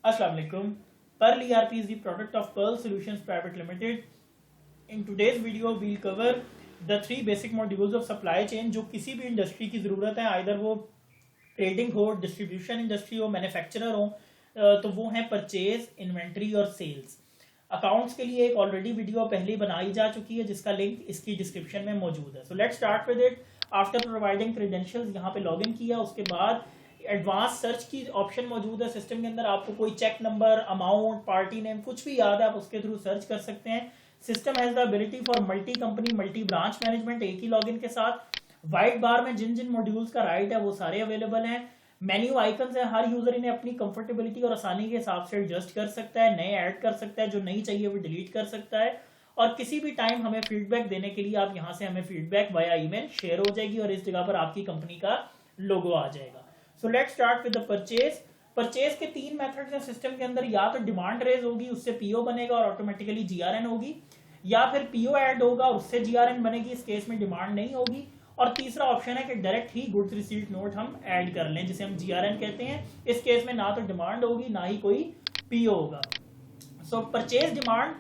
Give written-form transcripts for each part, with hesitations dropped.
Assalamu alaikum. Pearl ERP is the product of Pearl Solutions Private Limited. In today's video, we'll cover the three basic modules of supply chain जो किसी भी industry की ज़रूरत है, either वो trading हो, distribution industry हो, manufacturer हो, तो वो है परचेज, इन्वेंट्री और सेल्स। अकाउंट्स के लिए एक ऑलरेडी वीडियो पहले बनाई जा चुकी है जिसका लिंक इसकी डिस्क्रिप्शन में मौजूद है। So let's start with it. After providing credentials, यहाँ पे लॉगिन किया, उसके बाद एडवांस सर्च की ऑप्शन मौजूद है सिस्टम के अंदर। आपको कोई cheque number, amount, party name कुछ भी याद है, आप उसके थ्रू सर्च कर सकते हैं। System has the ability for multi company, multi branch management एक ही लॉगिन के साथ। व्हाइट बार में जिन जिन मॉड्यूल्स का राइट है वो सारे अवेलेबल हैं। मेन्यू आइकन्स है, हर यूजर इन्हें अपनी कंफर्टेबिलिटी और आसानी के हिसाब से एडजस्ट कर सकता है, नए ऐड कर सकता है, जो नहीं चाहिए वो डिलीट कर सकता है। और किसी भी टाइम हमें फीडबैक देने के लिए आप यहाँ से हमें फीडबैक वाया ईमेल शेयर हो जाएगी और इस जगह पर आपकी कंपनी का लोगो आ जाएगा। So let's start with the purchase. Purchase के तीन मेथड्स हैं सिस्टम के अंदर। या तो डिमांड रेज होगी, उससे पीओ बनेगा और ऑटोमेटिकली जीआरएन होगी, या फिर पीओ ऐड होगा और उससे जीआरएन बनेगी, इस केस में डिमांड नहीं होगी। और तीसरा ऑप्शन है कि डायरेक्ट ही गुड्स रिसीट नोट हम ऐड कर लें, जिसे हम जीआरएन कहते हैं। इस केस में ना तो डिमांड होगी ना ही कोई पीओ होगा। सो परचेज डिमांड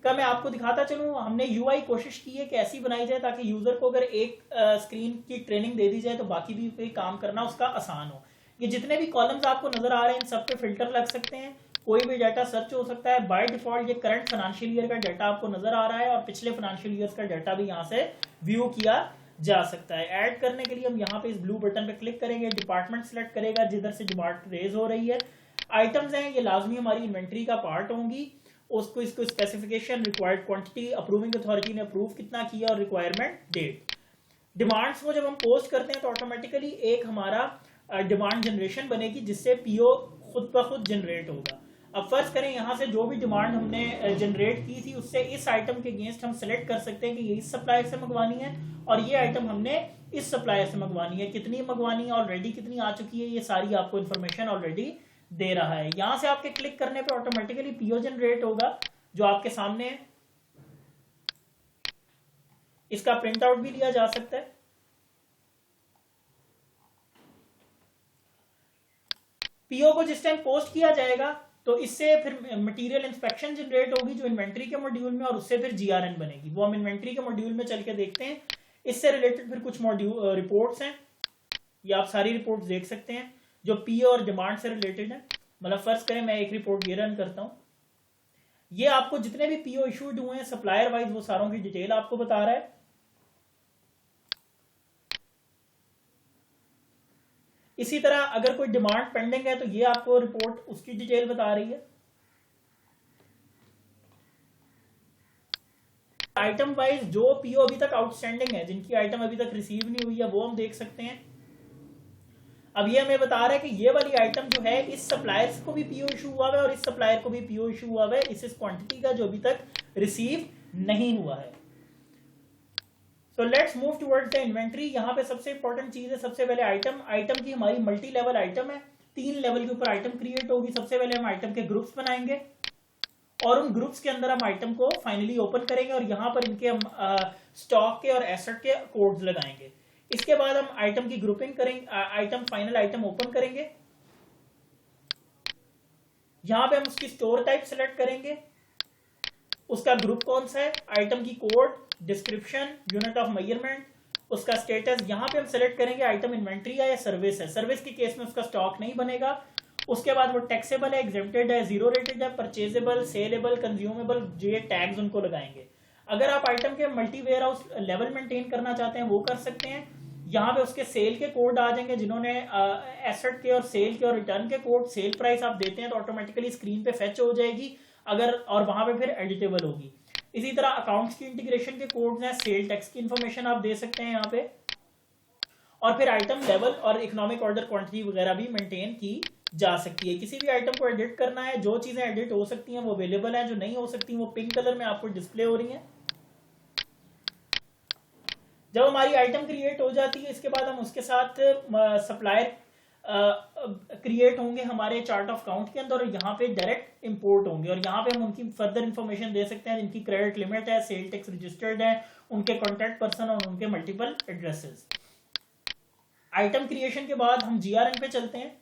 का मैं आपको दिखाता चलूं। हमने यूआई कोशिश की है कि ऐसी बनाई जाए ताकि यूजर को अगर एक स्क्रीन की ट्रेनिंग दे दी जाए तो बाकी भी कोई काम करना उसका आसान हो। ये जितने भी कॉलम्स आपको नजर आ रहे हैं इन सब पे फिल्टर लग सकते हैं, कोई भी डाटा सर्च हो सकता है। बाय डिफॉल्ट ये करंट फाइनेंशियल ईयर का डाटा आपको नजर आ रहा है और पिछले फाइनेंशियल ईयर का डाटा भी यहाँ से व्यू किया जा सकता है। ऐड करने के लिए हम यहाँ पे इस ब्लू बटन पे क्लिक करेंगे, डिपार्टमेंट सिलेक्ट करेगा जिधर से डिमांड रेज हो रही है। आइटम्स हैं, ये लाजमी हमारी इन्वेंट्री का पार्ट होंगी। उसको इसको specification, required quantity, approving authority ने अप्रूव कितना किया और रिक्वायरमेंट डेट। डिमांड्स को जब हम पोस्ट करते हैं तो ऑटोमेटिकली एक हमारा डिमांड जनरेशन बनेगी जिससे पीओ खुद ब खुद जनरेट होगा। अब फर्ज करें यहाँ से जो भी डिमांड हमने जनरेट की थी उससे इस आइटम के अगेंस्ट हम सेलेक्ट कर सकते हैं कि ये इस सप्लायर से मंगवानी है और ये आइटम हमने इस सप्लायर से मंगवानी है। कितनी मंगवानी है, ऑलरेडी कितनी आ चुकी है, ये सारी आपको इन्फॉर्मेशन ऑलरेडी दे रहा है। यहां से आपके क्लिक करने पे ऑटोमेटिकली पीओ जनरेट होगा जो आपके सामने है। इसका प्रिंट आउट भी लिया जा सकता है। पीओ को जिस टाइम पोस्ट किया जाएगा तो इससे फिर मटेरियल इंस्पेक्शन जनरेट होगी जो इन्वेंट्री के मॉड्यूल में, और उससे फिर जीआरएन बनेगी। वो हम इन्वेंट्री के मॉड्यूल में चल के देखते हैं। इससे रिलेटेड फिर कुछ मॉड्यूल रिपोर्ट्स हैं, ये आप सारी रिपोर्ट्स देख सकते हैं जो पीओ और डिमांड से रिलेटेड है। मतलब फर्ज करें मैं एक रिपोर्ट ये रन करता हूं, ये आपको जितने भी पीओ इशूड हुए हैं सप्लायर वाइज वो सारों की डिटेल आपको बता रहा है। इसी तरह अगर कोई डिमांड पेंडिंग है तो ये आपको रिपोर्ट उसकी डिटेल बता रही है। आइटम वाइज जो पीओ अभी तक आउटस्टैंडिंग है, जिनकी आइटम अभी तक रिसीव नहीं हुई है, वो हम देख सकते हैं। अब ये हमें बता रहा है कि ये वाली आइटम जो है इस सप्लायर को भी पीओ इशू हुआ है और इस सप्लायर को भी पीओ इशू हुआ है इस क्वांटिटी का जो अभी तक रिसीव नहीं हुआ है। So let's move towards the inventory. यहाँ पे सबसे इंपॉर्टेंट चीज है, सबसे पहले आइटम की हमारी मल्टी लेवल आइटम है, 3 लेवल के ऊपर आइटम क्रिएट होगी। सबसे पहले हम आइटम के ग्रुप्स बनाएंगे और उन ग्रुप्स के अंदर हम आइटम को फाइनली ओपन करेंगे और यहाँ पर इनके हम स्टॉक के और एसेट के कोड्स लगाएंगे। इसके बाद हम आइटम की ग्रुपिंग करेंगे, फाइनल आइटम ओपन करेंगे। यहां पे हम उसकी स्टोर टाइप सेलेक्ट करेंगे, उसका ग्रुप कौन सा है, आइटम की code, description, unit of measurement, उसका स्टेटस। यहां पे हम सेलेक्ट करेंगे आइटम इन्वेंट्री है या सर्विस है। सर्विस के केस में उसका स्टॉक नहीं बनेगा। उसके बाद वो टैक्सेबल है, एग्जेम्प्टेड है, जीरो रेटेड है, परचेजेबल, सेलेबल, कंज्यूमेबल, ये टैग्स उनको लगाएंगे। अगर आप आइटम के multi warehouse level maintain करना चाहते हैं वो कर सकते हैं। यहाँ पे उसके सेल के कोड आ जाएंगे, जिन्होंने एसेट के और सेल के और रिटर्न के कोड, सेल प्राइस आप देते हैं तो ऑटोमेटिकली स्क्रीन पे फेच हो जाएगी अगर, और वहां पे फिर एडिटेबल होगी। इसी तरह अकाउंट्स की इंटीग्रेशन के कोड हैं, सेल टैक्स की इंफॉर्मेशन आप दे सकते हैं यहाँ पे, और फिर आइटम लेवल और इकोनॉमिक ऑर्डर क्वांटिटी वगैरह भी मेंटेन की जा सकती है। किसी भी आइटम को एडिट करना है, जो चीजें एडिट हो सकती हैं वो अवेलेबल है, जो नहीं हो सकती वो पिंक कलर में आपको डिस्प्ले हो रही है। जब हमारी आइटम क्रिएट हो जाती है इसके बाद हम उसके साथ सप्लायर क्रिएट होंगे हमारे चार्ट ऑफ काउंट के अंदर और यहाँ पे डायरेक्ट इंपोर्ट होंगे और यहाँ पे हम उनकी फर्दर इंफॉर्मेशन दे सकते हैं, जिनकी क्रेडिट लिमिट है, सेल टैक्स रजिस्टर्ड है, उनके कॉन्टैक्ट पर्सन और उनके मल्टीपल एड्रेसेस। आइटम क्रिएशन के बाद हम जीआरएन पे चलते हैं।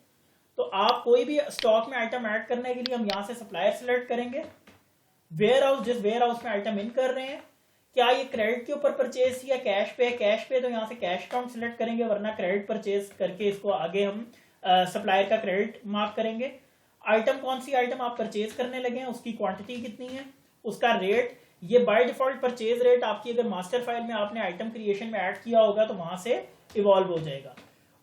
तो आप कोई भी स्टॉक में आइटम ऐड करने के लिए हम यहाँ से सप्लायर सेलेक्ट करेंगे, वेयर हाउस, जिस वेयर हाउस में आइटम इन कर रहे हैं, क्या ये क्रेडिट के ऊपर परचेज या कैश पे है, कैश पे तो यहाँ से कैश अकाउंट सिलेक्ट करेंगे, वरना क्रेडिट परचेज करके इसको आगे हम सप्लायर का क्रेडिट मार्क करेंगे। आइटम कौन सी आइटम आप परचेज करने लगे हैं, उसकी क्वांटिटी कितनी है, उसका रेट, ये बाय डिफॉल्ट परचेज रेट आपकी अगर मास्टर फाइल में आपने आइटम क्रिएशन में ऐड किया होगा तो वहां से इवॉल्व हो जाएगा।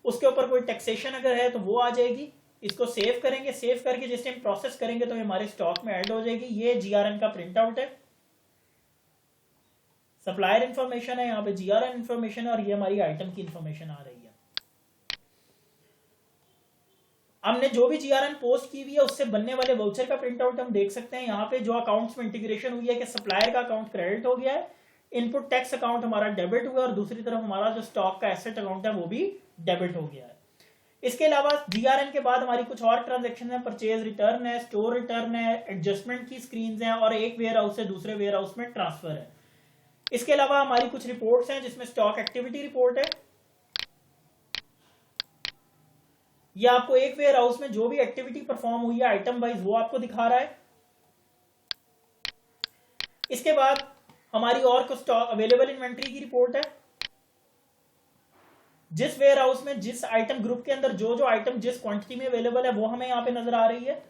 उसके ऊपर कोई टैक्सेशन अगर है तो वो आ जाएगी, इसको सेव करेंगे, सेव करके जिस टाइम प्रोसेस करेंगे तो ये हमारे स्टॉक में ऐड हो जाएगी। ये जीआरएन का प्रिंट आउट है, सप्लायर इंफॉर्मेशन है, यहाँ पे जीआरएन इंफॉर्मेशन है और ये हमारी आइटम की इंफॉर्मेशन आ रही है। हमने जो भी जीआरएन पोस्ट की हुई है उससे बनने वाले वाउचर का प्रिंट आउट हम देख सकते हैं। यहाँ पे जो अकाउंट्स में इंटीग्रेशन हुई है कि सप्लायर का अकाउंट क्रेडिट हो गया है, इनपुट टैक्स अकाउंट हमारा डेबिट हुआ और दूसरी तरफ हमारा जो स्टॉक का एसेट अकाउंट है वो भी डेबिट हो गया है। इसके अलावा जीआरएन के बाद हमारी कुछ और ट्रांजेक्शन है, परचेज रिटर्न है, स्टोर रिटर्न है, एडजस्टमेंट की स्क्रीन है और एक वेयर हाउस से दूसरे वेयर हाउस में ट्रांसफर है। इसके अलावा हमारी कुछ रिपोर्ट्स हैं जिसमें स्टॉक एक्टिविटी रिपोर्ट है, ये आपको एक वेयर हाउस में जो भी एक्टिविटी परफॉर्म हुई है आइटम वाइज वो आपको दिखा रहा है। इसके बाद हमारी और कुछ स्टॉक अवेलेबल इन्वेंट्री की रिपोर्ट है, जिस वेयर हाउस में जिस आइटम ग्रुप के अंदर जो जो आइटम जिस क्वांटिटी में अवेलेबल है वो हमें यहां पे नजर आ रही है।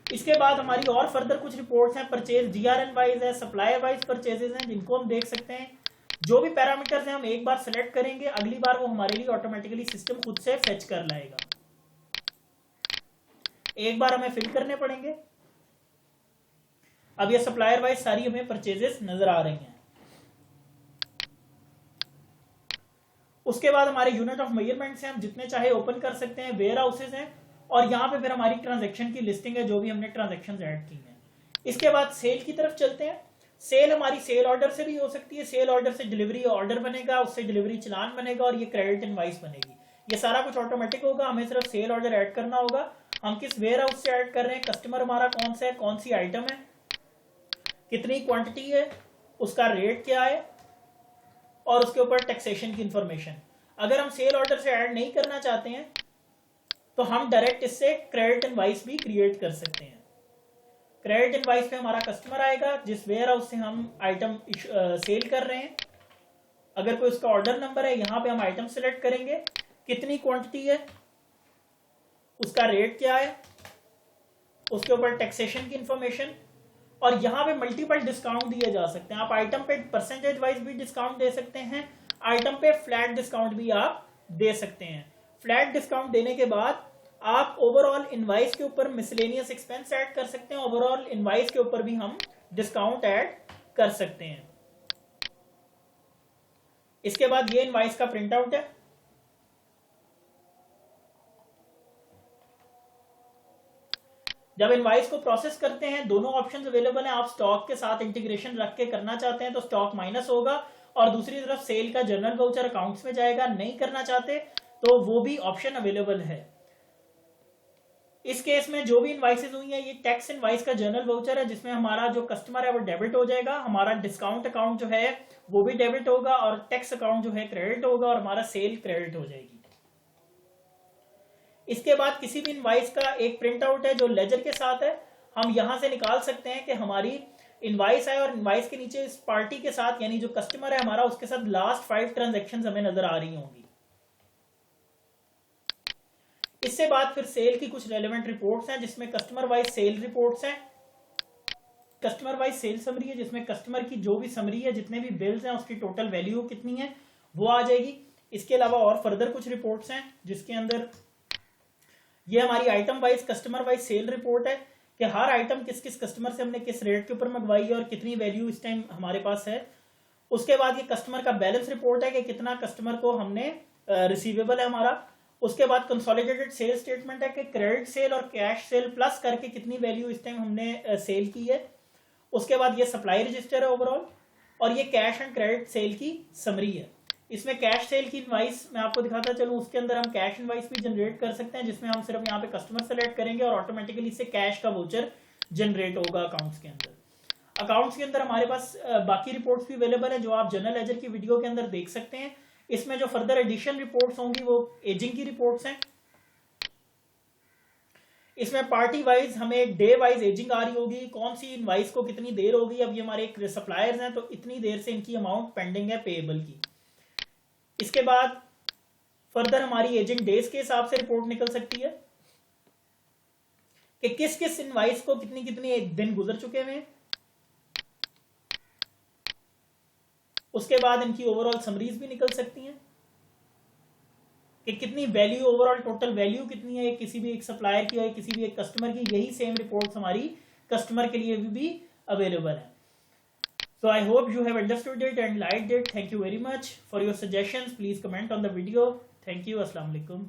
इसके बाद हमारी और फर्दर कुछ रिपोर्ट्स हैं, परचेज जीआरएन वाइज है, सप्लायर वाइज परचेजेस हैं जिनको हम देख सकते हैं। जो भी पैरामीटर्स हैं हम एक बार सेलेक्ट करेंगे, अगली बार वो हमारे लिए ऑटोमेटिकली सिस्टम खुद से फेच कर लाएगा, एक बार हमें फिल करने पड़ेंगे। अब ये सप्लायर वाइज सारी हमें परचेजेस नजर आ रही हैं। उसके बाद हमारे यूनिट ऑफ मेजरमेंट से हम जितने चाहे ओपन कर सकते हैं, वेयर हाउसेज हैं और यहां पे फिर हमारी ट्रांजैक्शन की लिस्टिंग है जो भी हमने ट्रांजैक्शंस ऐड की हैं। इसके बाद सेल की तरफ चलते हैं। सेल हमारी सेल ऑर्डर से भी हो सकती है, सेल ऑर्डर से डिलीवरी ऑर्डर बनेगा, उससे डिलीवरी चलान बनेगा और ये क्रेडिट इनवॉइस बनेगी। ये सारा कुछ ऑटोमेटिक होगा, हमें सिर्फ सेल ऑर्डर ऐड करना होगा। हम किस वेयर हाउस से ऐड कर रहे हैं, कस्टमर हमारा कौन सा है, कौन सी आइटम है, कितनी क्वांटिटी है, उसका रेट क्या है और उसके ऊपर टैक्सेशन की इंफॉर्मेशन। अगर हम सेल ऑर्डर से ऐड नहीं करना चाहते हैं तो हम डायरेक्ट इससे क्रेडिट इनवॉइस भी क्रिएट कर सकते हैं। क्रेडिट इनवॉइस पे हमारा कस्टमर आएगा जिस वेयर हाउस से हम आइटम सेल कर रहे हैं, अगर कोई उसका ऑर्डर नंबर है यहाँ पे हम आइटम सेलेक्ट करेंगे, कितनी क्वांटिटी है, उसका रेट क्या है, उसके ऊपर टैक्सेशन की इंफॉर्मेशन और यहाँ पे मल्टीपल डिस्काउंट दिए जा सकते हैं। आप आइटम पे परसेंटेज वाइज भी डिस्काउंट दे सकते हैं, आइटम पे फ्लैट डिस्काउंट भी आप दे सकते हैं। फ्लैट डिस्काउंट देने के बाद आप ओवरऑल इनवाइस के ऊपर मिसलेनियस एक्सपेंस ऐड कर सकते हैं, ओवरऑल इनवाइस के ऊपर भी हम डिस्काउंट ऐड कर सकते हैं। इसके बाद ये इनवाइस का प्रिंट आउट है। जब इनवाइस को प्रोसेस करते हैं दोनों ऑप्शंस अवेलेबल हैं। आप स्टॉक के साथ इंटीग्रेशन रख के करना चाहते हैं तो स्टॉक माइनस होगा और दूसरी तरफ सेल का जनरल वाउचर अकाउंट्स में जाएगा। नहीं करना चाहते तो वो भी ऑप्शन अवेलेबल है। इस केस में जो भी इनवाइसेस हुई है ये टैक्स इनवाइस का जनरल वाउचर है जिसमें हमारा जो कस्टमर है वो डेबिट हो जाएगा, हमारा डिस्काउंट अकाउंट जो है वो भी डेबिट होगा और टैक्स अकाउंट जो है क्रेडिट होगा और हमारा सेल क्रेडिट हो जाएगी। इसके बाद किसी भी इनवाइस का एक प्रिंट आउट है जो लेजर के साथ है, हम यहां से निकाल सकते हैं कि हमारी इनवाइस है और इनवाइस के नीचे इस पार्टी के साथ यानी जो कस्टमर है हमारा उसके साथ लास्ट 5 ट्रांजैक्शंस हमें नजर आ रही होंगी। इससे बाद फिर सेल की कुछ रेलेवेंट रिपोर्ट्स हैं जिसमें कस्टमर वाइज सेल रिपोर्ट्स हैं, कस्टमर वाइज सेल समरी है जिसमें कस्टमर की जो भी समरी है जितने भी बिल्स हैं उसकी टोटल वैल्यू कितनी है वो आ जाएगी। इसके अलावा और फर्दर कुछ रिपोर्ट्स हैं जिसके अंदर ये हमारी item wise customer wise sale report है कि हर आइटम किस किस कस्टमर से हमने किस रेट के ऊपर मंगवाई है और कितनी वैल्यू इस टाइम हमारे पास है। उसके बाद ये कस्टमर का बैलेंस रिपोर्ट है कि कितना कस्टमर को हमने रिसीवेबल है हमारा। उसके बाद कंसोलिडेटेड सेल स्टेटमेंट है कि क्रेडिट सेल और कैश सेल प्लस करके कितनी वैल्यू इस टाइम हमने सेल की है। उसके बाद ये सप्लाई रजिस्टर है ओवरऑल और ये कैश एंड क्रेडिट सेल की समरी है। इसमें कैश सेल की इनवाइस मैं आपको दिखाता चलूं, उसके अंदर हम कैश इनवाइस भी जनरेट कर सकते हैं जिसमें हम सिर्फ यहाँ पे कस्टमर सेलेक्ट करेंगे और ऑटोमेटिकली इससे कैश का वाउचर जनरेट होगा अकाउंट्स के अंदर। अकाउंट्स के अंदर हमारे पास बाकी रिपोर्ट्स भी अवेलेबल है जो आप जनरल लेजर की वीडियो के अंदर देख सकते हैं। इसमें जो फर्दर एडिशन रिपोर्ट्स होंगी वो एजिंग की रिपोर्ट्स हैं। इसमें पार्टी वाइज हमें डे वाइज एजिंग आ रही होगी, कौन सी इनवाइस को कितनी देर होगी। अब ये हमारे सप्लायर्स हैं तो इतनी देर से इनकी अमाउंट पेंडिंग है पेएबल की। इसके बाद फर्दर हमारी एजिंग डेज के हिसाब से रिपोर्ट निकल सकती है कि किस किस इनवाइस को कितनी कितनी दिन गुजर चुके हैं। उसके बाद इनकी ओवरऑल समरीज भी निकल सकती हैं कि कितनी वैल्यू, ओवरऑल टोटल वैल्यू कितनी है किसी भी एक सप्लायर की और किसी भी एक कस्टमर की। यही सेम रिपोर्ट्स हमारी कस्टमर के लिए भी अवेलेबल है। So I hope you have understood it and liked it. Thank you very much for your suggestions. Please comment on the video. Thank you. Assalamu alaikum.